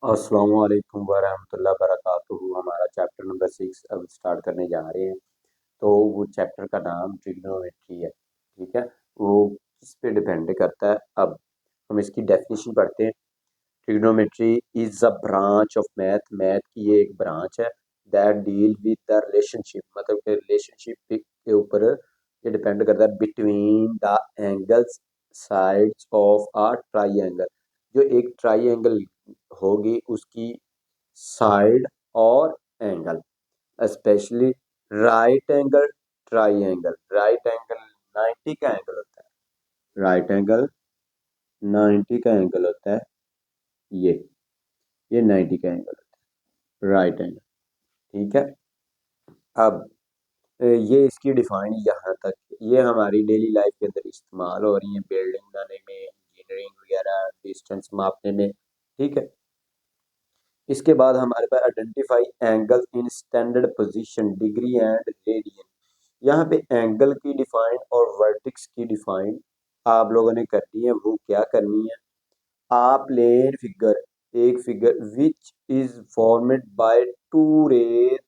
अस्सलामु अलैकुम वरहमतुल्लाहि वबरकातुहू। हमारा चैप्टर नंबर 6 अब स्टार्ट करने जा रहे हैं। तो वो चैप्टर का नाम ट्रिग्नोमेट्री है। ठीक है, वो किस पे डिपेंड करता है। अब हम इसकी डेफिनेशन पढ़ते हैं। Trigonometry is a branch of math. Math की ये एक ब्रांच है that deal with the relationship, मतलब कि रिलेशनशिप के ऊपर ये डिपेंड करता है between the angles sides of a triangle. जो एक ट्राइंगल होगी उसकी साइड और angle, specially right angle triangle. Right angle 90 का एंगल होता है। राइट एंगल 90 का एंगल होता है। ये ये 90 का एंगल होता है, राइट एंगल। ठीक है। अब ये इसकी डिफाइन यहाँ तक, ये हमारी डेली लाइफ के अंदर इस्तेमाल हो रही है, बिल्डिंग बनाने में, इंजीनियरिंग वगैरह, डिस्टेंस मापने में। ठीक है। इसके बाद हमारे पास identify angle in standard position, degree and radian. यहाँ पे एंगल की डिफाइन और वर्टिक्स की डिफाइन आप लोगों ने करनी है। वो क्या करनी है? आप प्लेन फिगर, एक figure which is formed by two rays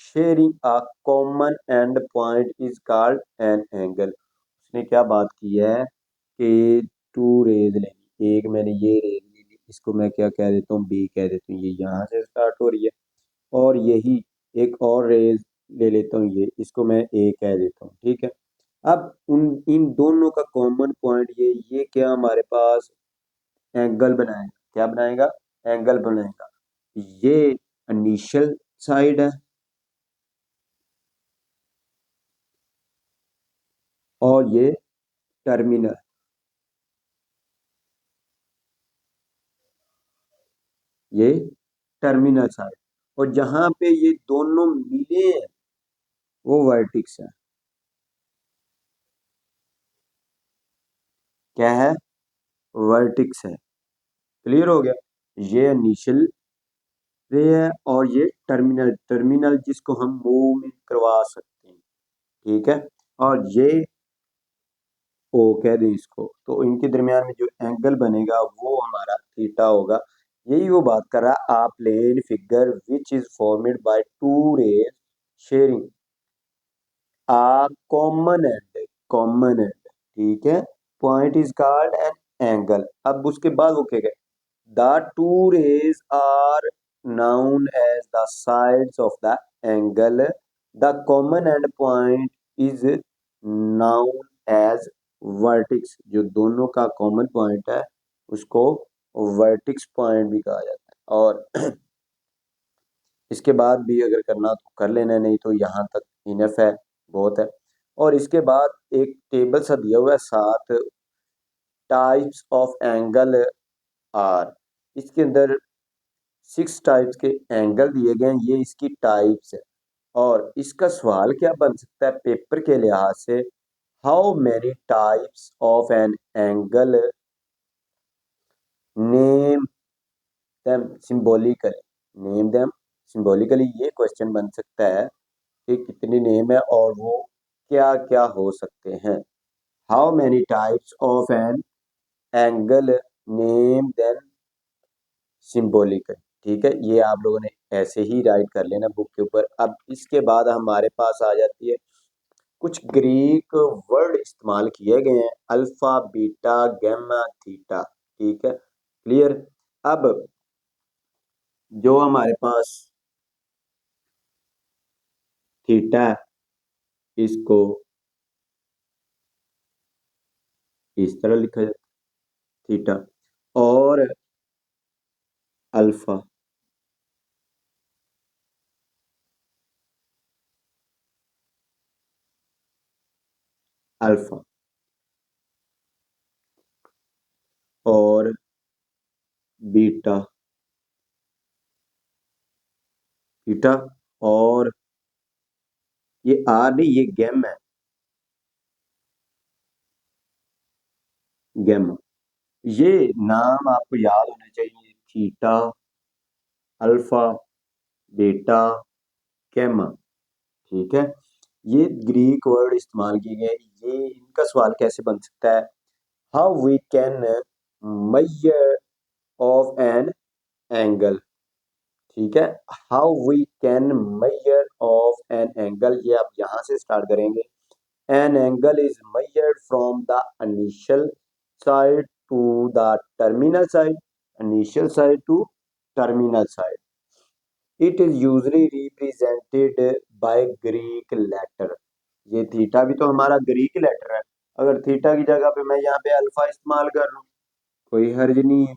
sharing a common end point is called an angle. उसने क्या बात की है कि टू रेज लेनी, एक मैंने ये रेज ले ली, इसको मैं क्या कह देता हूँ, बी कह देता हूँ, ये यहाँ से स्टार्ट हो रही है। और यही एक और रेज ले लेता हूँ, ये इसको मैं ए कह देता हूँ। ठीक है। अब उन इन दोनों का कॉमन पॉइंट ये क्या हमारे पास एंगल बनाएगा। क्या बनाएगा? एंगल बनाएगा। ये इनिशियल साइड है और ये टर्मिनल, ये टर्मिनल साइड। और जहां पे ये दोनों मिले हैं वो वर्टिक्स है। क्या है? वर्टिक्स है। क्लियर हो गया? ये इनिशियल रे है और ये टर्मिनल, टर्मिनल जिसको हम मूव में करवा सकते हैं। ठीक है। और ये ओ कह दें इसको, तो इनके दरमियान में जो एंगल बनेगा वो हमारा थीटा होगा। यही वो बात कर रहा है। A plane figure which is formed by two rays sharing a common end. ठीक है। Point is called an angle. अब उसके बाद वो क्या कहते, the two rays are known as the sides of the angle. The common end point is known as vertex. जो दोनों का कॉमन पॉइंट है उसको वर्टिक्स पॉइंट भी कहा जाता है। और इसके बाद भी अगर करना तो कर लेना, नहीं तो यहाँ तक इनफ है, बहुत है। और इसके बाद एक टेबल सा दिया हुआ है साथ, टाइप्स ऑफ एंगल आर। इसके अंदर 6 टाइप्स के एंगल दिए गए हैं, ये इसकी टाइप्स है। और इसका सवाल क्या बन सकता है पेपर के लिहाज से? How many types of an angle, name them symbolically. Name them symbolically, ये क्वेश्चन बन सकता है कि कितनी नेम है और वो क्या क्या हो सकते हैं। How many types of an angle, name then symbolical. ठीक है, ये आप लोगों ने ऐसे ही राइट कर लेना बुक के ऊपर। अब इसके बाद हमारे पास आ जाती है, कुछ ग्रीक वर्ड इस्तेमाल किए गए हैं, अल्फा बीटा गैमा थीटा। ठीक है, क्लियर। अब जो हमारे पास थीटा है, इसको इस तरह लिखा जाता है, थीटा। और अल्फा, अल्फा और बीटा, बीटा। और ये आर नहीं, ये गैम है, गैमा। ये नाम आपको याद होने चाहिए, थीटा, अल्फा, बीटा, गैमा। ठीक है। ये ग्रीक वर्ड इस्तेमाल किए गए। ये इनका सवाल कैसे बन सकता है? How we can measure of an angle, ठीक है। How we can measure of an angle, ये आप यहां से स्टार्ट करेंगे। An angle is measured from the initial side to the terminal side, initial side to terminal side. It is usually represented by Greek letter. ये theta भी तो हमारा Greek letter है। अगर थीटा की जगह पे मैं यहाँ पे अल्फा इस्तेमाल कर रहा हूँ, कोई हर्ज नहीं है,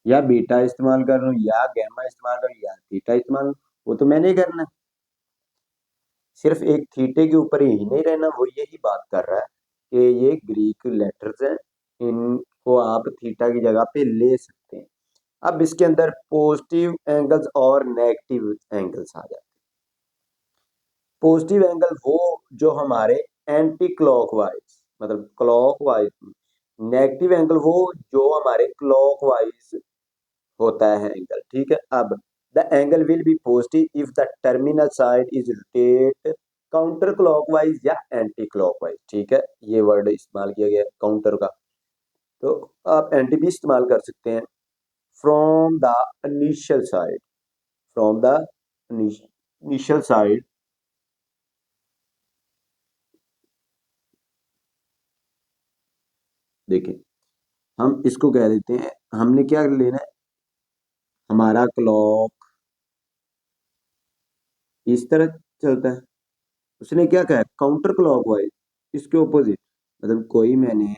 या बीटा इस्तेमाल कर रहा हूँ, या गैमा इस्तेमाल कर रहा हूँ, या थीटा इस्तेमाल, वो तो मैंने ही करना। सिर्फ एक थीटे के ऊपर ही नहीं रहना, वो यही बात कर रहा है कि ये ग्रीक लेटर्स हैं, इनको आप थीटा की जगह पे ले सकते हैं। अब इसके अंदर पॉजिटिव एंगल्स और नेगेटिव एंगल्स आ जाते हैं। पॉजिटिव एंगल वो जो हमारे एंटी क्लॉकवाइज, मतलब क्लॉकवाइज। नेगेटिव एंगल वो जो हमारे क्लॉकवाइज होता है एंगल, ठीक है। अब the angle will be positive if the terminal side is rotate counter clockwise या एंटी क्लॉकवाइज, ठीक है। ये वर्ड इस्तेमाल किया गया काउंटर का, तो आप एंटी भी इस्तेमाल कर सकते हैं। From the initial side, from the initial side, देखिए हम इसको कह देते हैं, हमने क्या लेना है, हमारा क्लॉक इस तरह चलता है, उसने क्या कहा काउंटर क्लॉकवाइज, इसके ऑपोजिट। मतलब कोई मैंने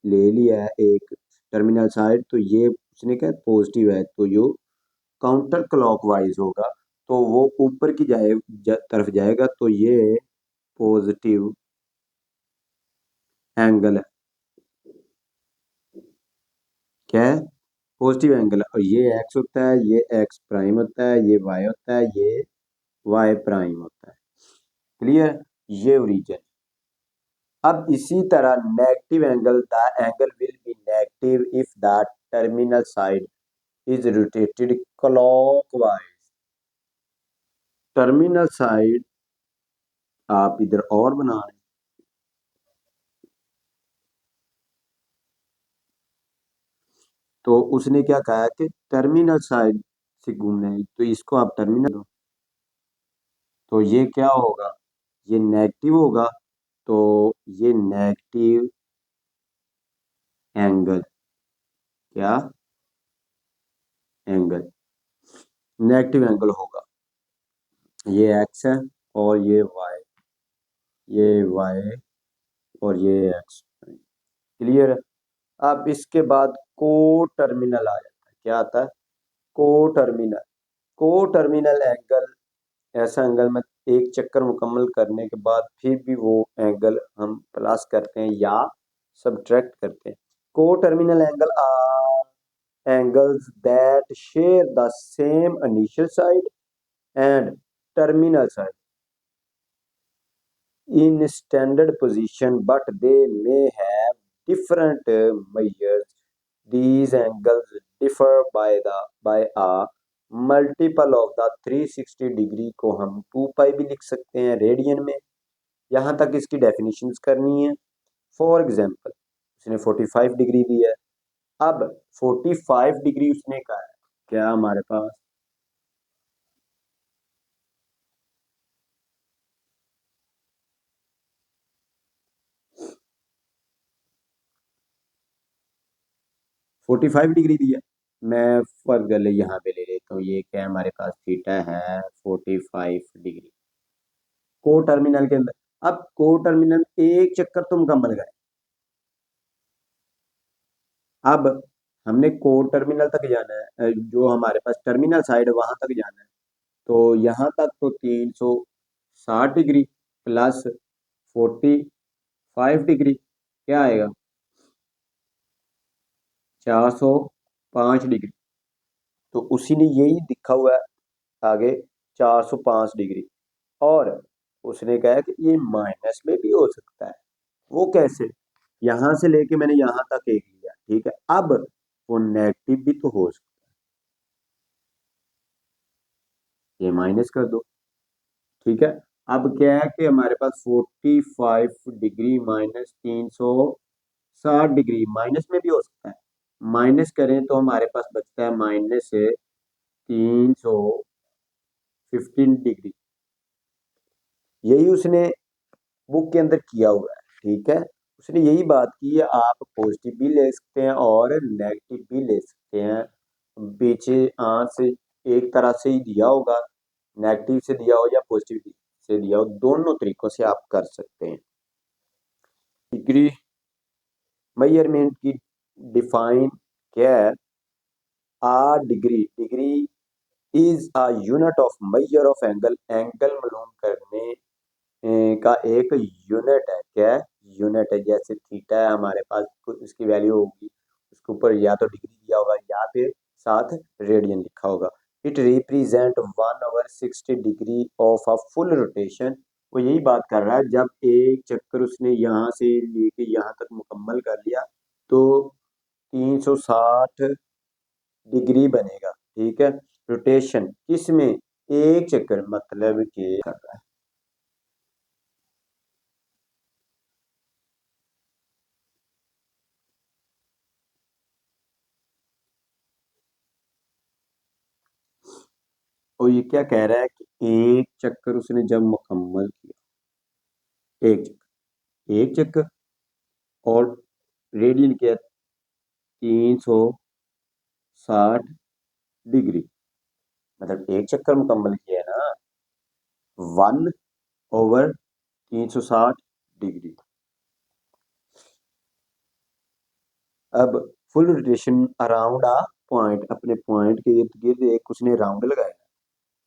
ले लिया है एक टर्मिनल साइड, तो ये उसने कहा पॉजिटिव है, तो यो काउंटर क्लॉकवाइज होगा, तो वो ऊपर की तरफ जाएगा, तो ये पॉजिटिव एंगल है। क्या है? पॉजिटिव एंगल है। और ये एक्स होता है, ये एक्स प्राइम होता है, ये वाई होता है, ये वाई प्राइम होता है। क्लियर? ये ओरिजिन। अब इसी तरह negative angle, the angle will be negative if the terminal side is rotated clockwise. Terminal side आप इधर और बना रहे हैं, तो उसने क्या कहा कि टर्मिनल साइड से घूमना है, तो इसको आप टर्मिनल दो, तो ये क्या होगा, ये नेगेटिव होगा, तो ये नेगेटिव एंगल, क्या एंगल, नेगेटिव एंगल होगा। ये एक्स है और ये वाई और ये एक्स। क्लियर है? अब इसके बाद को टर्मिनल आ जाता है, क्या आता है, को टर्मिनल। को टर्मिनल एंगल ऐसा एंगल में एक चक्कर मुकम्मल करने के बाद फिर भी वो एंगल हम प्लस करते हैं या सब्ट्रैक्ट करते हैं। Coterminal angle are angles that share the same initial side and terminal side in standard position, but they may have different measures. These angles differ by a multiple of the 360 degree को हम 2 पाई भी लिख सकते हैं radian में। यहाँ तक इसकी डेफिनेशंस करनी है। फॉर एग्जांपल उसने 45 डिग्री दी है। अब 45 डिग्री उसने कहा है, क्या हमारे पास 45 डिग्री दिया। मैं फर्क यहाँ पे ले लेता हूँ, ये क्या है हमारे पास थीटा है 45 डिग्री को टर्मिनल के अंदर। अब को टर्मिनल एक चक्कर तो मुकम्मल गए। अब हमने को टर्मिनल तक जाना है, जो हमारे पास टर्मिनल साइड है वहां तक जाना है, तो यहाँ तक तो 360 डिग्री प्लस 45 डिग्री क्या आएगा, 405 डिग्री। तो उसी ने यही दिखा हुआ है आगे 405 डिग्री। और उसने कहा कि ये माइनस में भी हो सकता है। वो कैसे? यहां से लेके मैंने यहां तक एक लिया, ठीक है। अब वो नेगेटिव भी तो हो सकता है, ये माइनस कर दो, ठीक है। अब क्या है कि हमारे पास 45 डिग्री माइनस 360 डिग्री माइनस में भी हो सकता है। माइनस करें तो हमारे पास बचता है -315 डिग्री। यही उसने बुक के अंदर किया हुआ है, ठीक है। उसने यही बात की है, आप पॉजिटिव भी ले सकते हैं और नेगेटिव भी ले सकते हैं। पीछे से एक तरह से ही दिया होगा, नेगेटिव से दिया हो या पॉजिटिव से दिया हो, दोनों तरीकों से आप कर सकते हैं। डिग्री मेजरमेंट की डिफाइन क्या है? Uh degree, degree is a unit of measure of angle, angle मालूम करने का एक यूनिट है। क्या है? यूनिट है। जैसे थीटा है हमारे पास, उसकी वैल्यू होगी, उसके ऊपर या तो डिग्री दिया होगा या फिर साथ रेडियन लिखा होगा। It represent 1/60 degree of a full rotation. वो यही बात कर रहा है, जब एक चक्कर उसने यहाँ से लेके यहाँ तक मुकम्मल कर लिया तो 360 डिग्री बनेगा, ठीक है। रोटेशन किसमें? एक चक्कर, मतलब कि कर रहा है। और ये क्या कह रहा है कि एक चक्कर उसने जब मुकम्मल किया, एक चक्कर और रेडियन किया 360 डिग्री, मतलब एक चक्कर मुकम्मल किया है ना, 1/360 डिग्री। अब full rotation around a point, अपने पॉइंट के इर्द गिर्द एक उसने राउंड लगाया।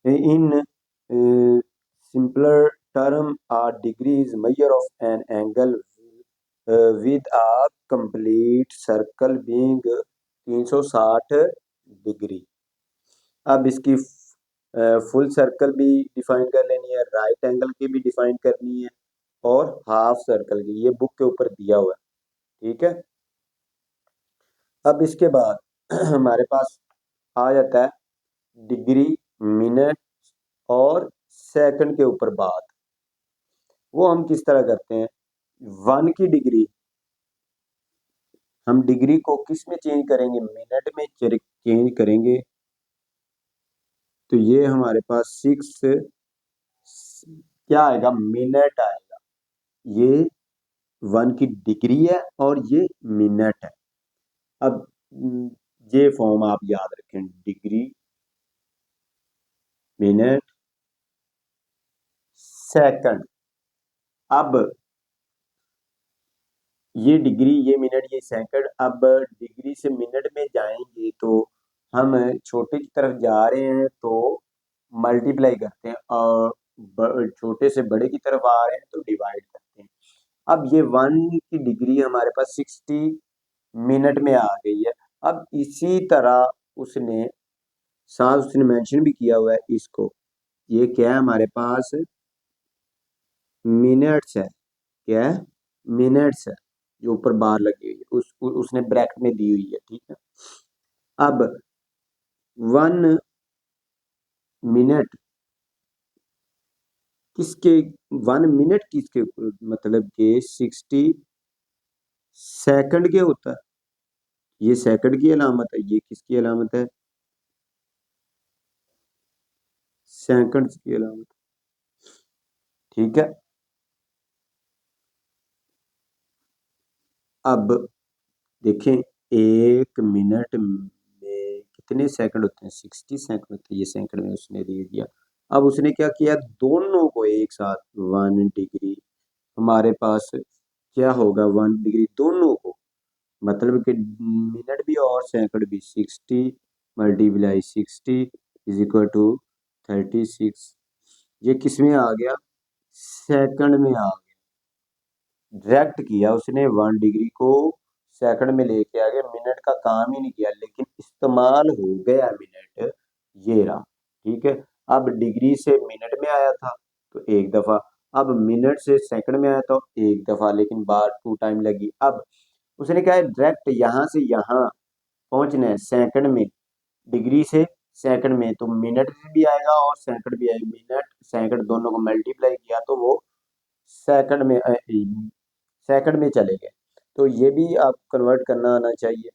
In simpler term a degree is measure of an angle with a complete circle being 360 degree. अब इसकी फुल सर्कल भी डिफाइन कर लेनी है, राइट एंगल की भी डिफाइन करनी है और हाफ सर्कल की। ये बुक के ऊपर दिया हुआ है, ठीक है। अब इसके बाद हमारे पास आ जाता है डिग्री, मिनट और सेकंड के ऊपर बात। वो हम किस तरह करते हैं? 1 की डिग्री, हम डिग्री को किस में चेंज करेंगे? मिनट में चेंज करेंगे। तो ये हमारे पास 6 क्या आएगा? मिनट आएगा। ये 1 की डिग्री है और ये मिनट है। अब ये फॉर्म आप याद रखें, डिग्री, मिनट, सेकंड। अब ये डिग्री, ये मिनट, ये सेकंड। अब डिग्री से मिनट में जाएंगे तो हम छोटे की तरफ जा रहे हैं तो मल्टीप्लाई करते हैं, और छोटे से बड़े की तरफ आ रहे हैं तो डिवाइड करते हैं। अब ये 1 की डिग्री हमारे पास 60 मिनट में आ गई है। अब इसी तरह उसने साथ उसने मेंशन भी किया हुआ है इसको, ये क्या है हमारे पास? मिनट्स है। क्या है? मिनट्स है। जो ऊपर बार लगी हुई है उसने ब्रैकेट में दी हुई है, ठीक है। अब 1 मिनट किसके, 1 मिनट किसके, मतलब के 60 सेकंड के होता है। ये सेकंड की अलामत है, ये किसकी अलामत है? सेकंड की अलामत, ठीक है। अब देखें, 1 मिनट में कितने सेकंड होते हैं? 60 सेकंड होते हैं। ये सेकंड में उसने दे दिया। अब उसने क्या किया? दोनों को एक साथ 1 डिग्री, हमारे पास क्या होगा? 1 डिग्री दोनों को, मतलब कि मिनट भी और सेकंड भी। 60 × 60 इज इक्वल टू 36। ये किस में आ गया? सेकंड में आ गया। डायरेक्ट किया उसने 1 डिग्री को, सेकंड में लेके आ गया। मिनट का काम ही नहीं किया, लेकिन इस्तेमाल हो गया मिनट। ये रहा, ठीक है। अब डिग्री से मिनट में आया था तो एक दफा, अब मिनट से सेकंड में आया तो एक दफा, लेकिन बार 2 टाइम लगी। अब उसने कहा है डायरेक्ट यहाँ से यहाँ पहुंचना है सेकंड में, डिग्री से सेकंड में, तो मिनट भी आएगा और सेकंड भी आएगा। मिनट सेकंड दोनों को मल्टीप्लाई किया तो वो सेकंड में चले गए। तो ये भी आप कन्वर्ट करना आना चाहिए।